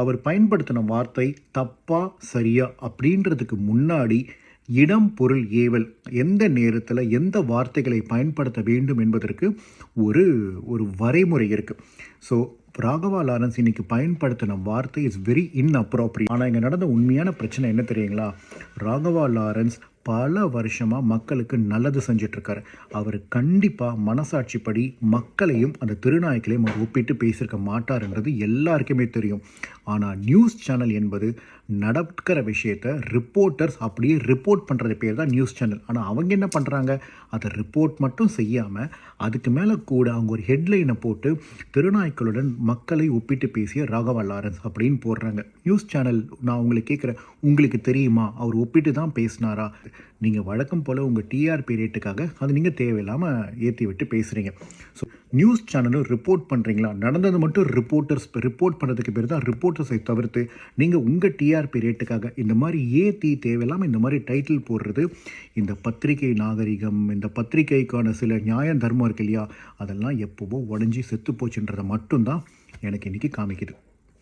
அவர் பயன்படுத்தின வார்த்தை தப்பா சரியா அப்படின்றதுக்கு முன்னாடி இடம் பொருள் ஏவல் எந்த நேரத்தில் எந்த வார்த்தைகளை பயன்படுத்த வேண்டும் என்பதற்கு ஒரு ஒரு வரைமுறை இருக்குது. ஸோ ராகவா லாரன்ஸ் இன்னைக்கு பயன்படுத்தின வார்த்தை இஸ் வெரி இன்அப்ராப்ரியேட். ஆனால் இங்கே நடந்த உண்மையான பிரச்சனை என்ன தெரியுங்களா? ராகவா லாரன்ஸ் பல வருஷமாக மக்களுக்கு நல்லது செஞ்சிட்ருக்காரு. அவர் கண்டிப்பாக மனசாட்சிப்படி மக்களையும் அந்த திருநாய்க்களையும் அவர் ஒப்பிட்டு பேசியிருக்க மாட்டார்ன்றது எல்லாருக்குமே தெரியும். ஆனால் நியூஸ் சேனல் என்பது நடக்கிற விஷயத்தை ரிப்போர்ட்டர்ஸ் அப்படியே ரிப்போர்ட் பண்ணுறது பேர் தான் நியூஸ் சேனல். ஆனால் அவங்க என்ன பண்ணுறாங்க, அதை ரிப்போர்ட் மட்டும் செய்யாமல் அதுக்கு மேலே கூட அவங்க ஒரு ஹெட்லைனை போட்டு திருநாய்க்களுடன் மக்களை ஒப்பிட்டு பேசிய ராகவா லாரன்ஸ் அப்படின்னு போடுறாங்க. நியூஸ் சேனல் நான் உங்களுக்கு கேட்குறேன், உங்களுக்கு தெரியுமா அவர் ஒப்பிட்டு தான் பேசினாரா? நீங்கள் வழக்கம் போல் உங்கள் டிஆர்பி ரேட்டுக்காக அது நீங்கள் தேவையில்லாமல் ஏற்றி விட்டு பேசுகிறீங்க. ஸோ நியூஸ் சேனலும் ரிப்போர்ட் பண்ணுறீங்களா? நடந்தது மட்டும் ரிப்போர்ட் பண்ணுறதுக்கு பேர் தான் ரிப்போர்ட்டர்ஸை தவிர்த்து நீங்கள் உங்கள் டிஆர்பி ரேட்டுக்காக இந்த மாதிரி ஏற்றி தேவையில்லாமல் இந்த மாதிரி டைட்டில் போடுறது இந்த பத்திரிகை நாகரிகம், இந்த பத்திரிகைக்கான சில நியாயம் தர்மம் இருக்கு இல்லையா, அதெல்லாம் எப்போவோ உடஞ்சி செத்து போச்சுன்றதை மட்டும்தான் எனக்கு இன்றைக்கி காமிக்குது.